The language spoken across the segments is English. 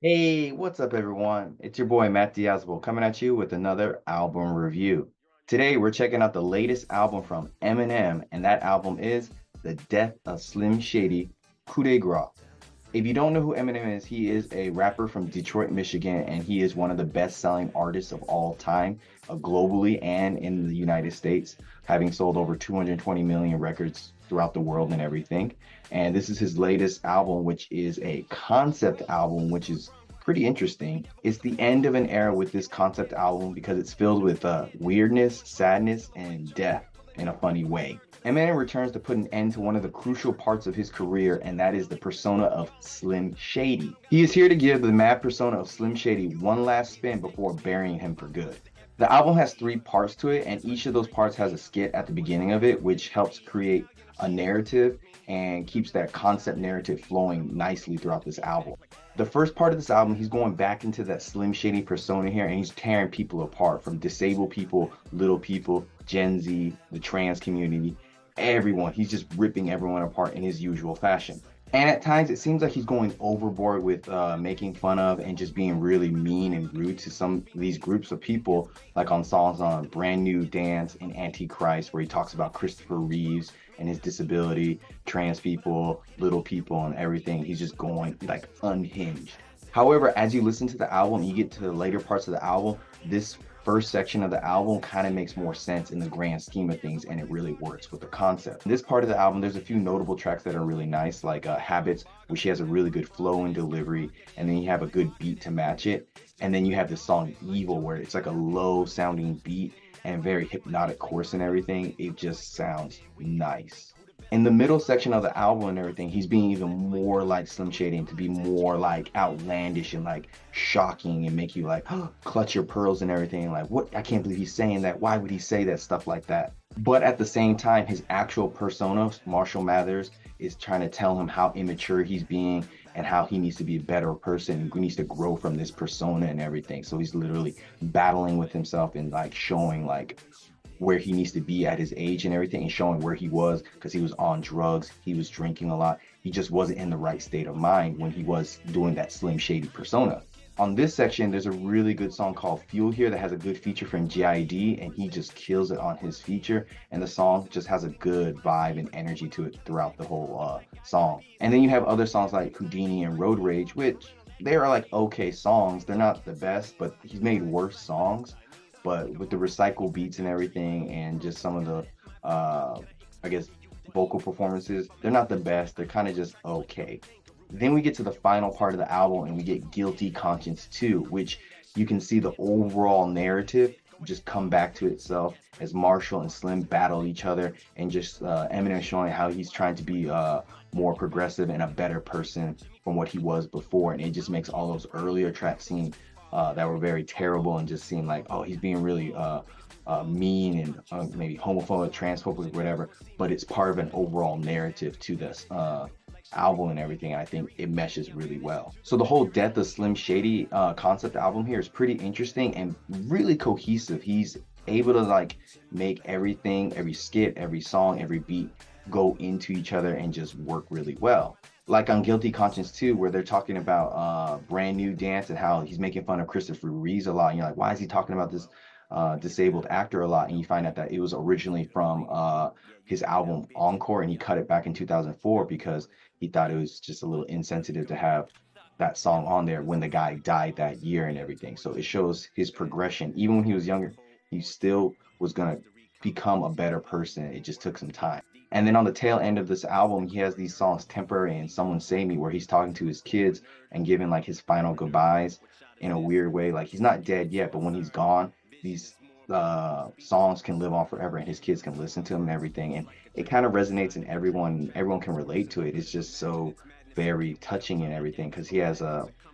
Hey, what's up, everyone? It's your boy Matt Diazable coming at you with another album review. Today, we're checking out the latest album from Eminem, and that album is The Death of Slim Shady, Coup de Grâce. If you don't know who Eminem is, he is a rapper from Detroit, Michigan, and he is one of the best-selling artists of all time, globally and in the United States, having sold over 220 million records throughout the world and everything. And this is his latest album, which is a concept album, which is pretty interesting. It's the end of an era with this concept album because it's filled with weirdness, sadness, and death in a funny way. Eminem returns to put an end to one of the crucial parts of his career, and that is the persona of Slim Shady. He is here to give the mad persona of Slim Shady one last spin before burying him for good. The album has three parts to it, and each of those parts has a skit at the beginning of it, which helps create a narrative and keeps that concept narrative flowing nicely throughout this album. The first part of this album, he's going back into that Slim Shady persona here, and he's tearing people apart, from disabled people, little people, Gen Z, the trans community, everyone. He's just ripping everyone apart in his usual fashion. And at times, it seems like he's going overboard with making fun of and just being really mean and rude to some of these groups of people, like on songs on Brand New Dance and Antichrist, where he talks about Christopher Reeves and his disability, trans people, little people, and everything. He's just going like unhinged. However, as you listen to the album, you get to the later parts of the album, this first section of the album kind of makes more sense in the grand scheme of things, and it really works with the concept. In this part of the album, there's a few notable tracks that are really nice, like Habits, which he has a really good flow and delivery, and then you have a good beat to match it. And then you have the song Evil, where it's like a low sounding beat and very hypnotic chorus and everything. It just sounds nice. In the middle section of the album and everything, he's being even more like Slim Shady, and to be more like outlandish and like shocking and make you like clutch your pearls and everything. Like, what? I can't believe he's saying that. Why would he say that? Stuff like that. But at the same time, his actual persona, Marshall Mathers, is trying to tell him how immature he's being and how he needs to be a better person and needs to grow from this persona and everything. So he's literally battling with himself and like showing like where he needs to be at his age and everything, and showing where he was, because he was on drugs, he was drinking a lot, he just wasn't in the right state of mind when he was doing that Slim Shady persona. On this section, there's a really good song called Fuel here that has a good feature from GID, and he just kills it on his feature, and the song just has a good vibe and energy to it throughout the whole song. And then you have other songs like Houdini and Road Rage, which they are like okay songs. They're not the best, but he's made worse songs. But with the recycle beats and everything, and just some of the, I guess, vocal performances, they're not the best. They're kind of just okay. Then we get to the final part of the album, and we get Guilty Conscience 2, which you can see the overall narrative just come back to itself as Marshall and Slim battle each other, and just Eminem showing how he's trying to be more progressive and a better person from what he was before. And it just makes all those earlier tracks seem that were very terrible and just seemed like, oh, he's being really mean and maybe homophobic, transphobic, whatever. But it's part of an overall narrative to this album and everything. And I think it meshes really well. So the whole Death of Slim Shady concept album here is pretty interesting and really cohesive. He's able to like make everything, every skit, every song, every beat go into each other and just work really well. Like on Guilty Conscience 2, where they're talking about Brand New Dance and how he's making fun of Christopher Reeves a lot. And you're like, why is he talking about this disabled actor a lot? And you find out that it was originally from his album Encore, and he cut it back in 2004 because he thought it was just a little insensitive to have that song on there when the guy died that year and everything. So it shows his progression. Even when he was younger, he still was going to become a better person. It just took some time. And then on the tail end of this album, he has these songs Temporary and Someone Save Me, where he's talking to his kids and giving like his final goodbyes in a weird way. Like he's not dead yet, but when he's gone, these songs can live on forever, and his kids can listen to them and everything. And it kind of resonates, and everyone can relate to it. It's just so very touching and everything, because he has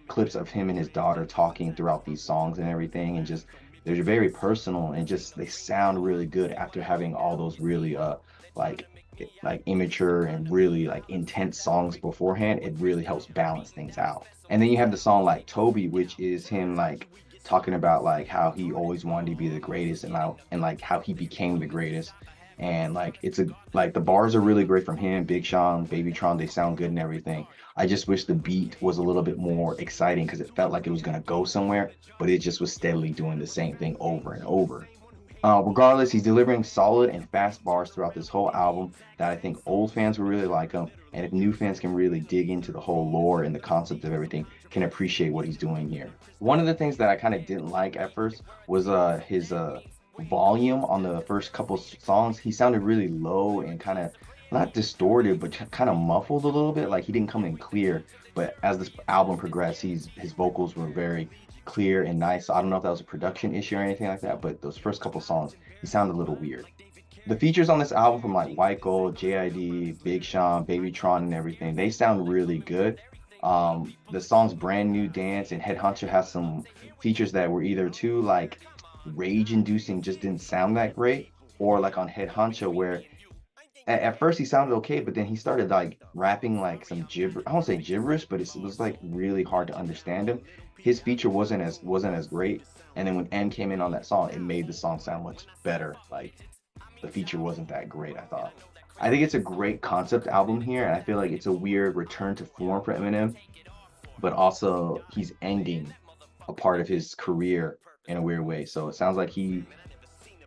clips of him and his daughter talking throughout these songs and everything, and just they're very personal, and just they sound really good after having all those really like immature and really like intense songs beforehand. It really helps balance things out. And then you have the song like Toby, which is him like talking about like how he always wanted to be the greatest, and like how he became the greatest. And like like the bars are really great from him, Big Sean, Baby Tron, they sound good and everything. I just wish the beat was a little bit more exciting because it felt like it was gonna go somewhere, but it just was steadily doing the same thing over and over. Regardless, he's delivering solid and fast bars throughout this whole album that I think old fans will really like him. And if new fans can really dig into the whole lore and the concept of everything, can appreciate what he's doing here. One of the things that I kind of didn't like at first was his volume on the first couple songs. He sounded really low and kind of not distorted, but kind of muffled a little bit. Like he didn't come in clear. But as this album progressed, his vocals were very clear and nice. So I don't know if that was a production issue or anything like that, but those first couple songs, he sounded a little weird. The features on this album from like White Gold, JID, Big Sean, Baby Tron, and everything, they sound really good. The songs Brand New Dance and Head Hunter has some features that were either too like rage inducing, just didn't sound that great, or like on Head Hunter where at first he sounded okay, but then he started like rapping like some gibber. I won't say gibberish, but it was like really hard to understand him. His feature wasn't as great, and then when M came in on that song, it made the song sound much better. Like the feature wasn't that great, I thought. I think it's a great concept album here, and I feel like it's a weird return to form for Eminem, but also he's ending a part of his career in a weird way. So it sounds like he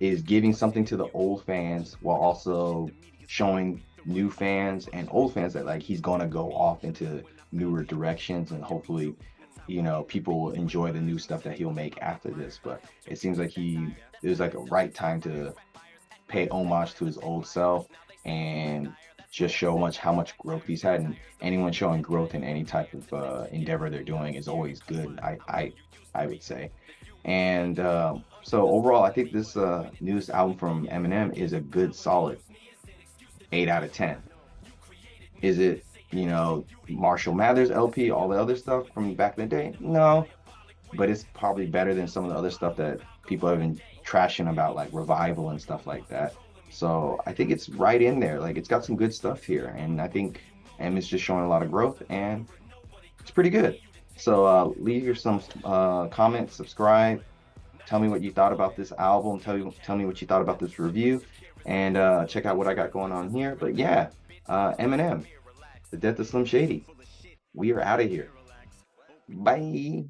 is giving something to the old fans while also showing new fans and old fans that like he's gonna go off into newer directions, and hopefully, people will enjoy the new stuff that he'll make after this. But it seems like it was like a right time to pay homage to his old self and just show how much growth he's had. And anyone showing growth in any type of endeavor they're doing is always good. I would say. And so overall, I think this newest album from Eminem is a good, solid 8 out of 10. Is it, Marshall Mathers LP, all the other stuff from back in the day? No, but it's probably better than some of the other stuff that people have been trashing about, like Revival and stuff like that. So I think it's right in there. Like it's got some good stuff here, and I think M is just showing a lot of growth, and it's pretty good. So leave your some comments, subscribe, tell me what you thought about this album, tell me what you thought about this review, and check out what I got going on here. But yeah, Eminem, The Death of Slim Shady. We are out of here. Bye.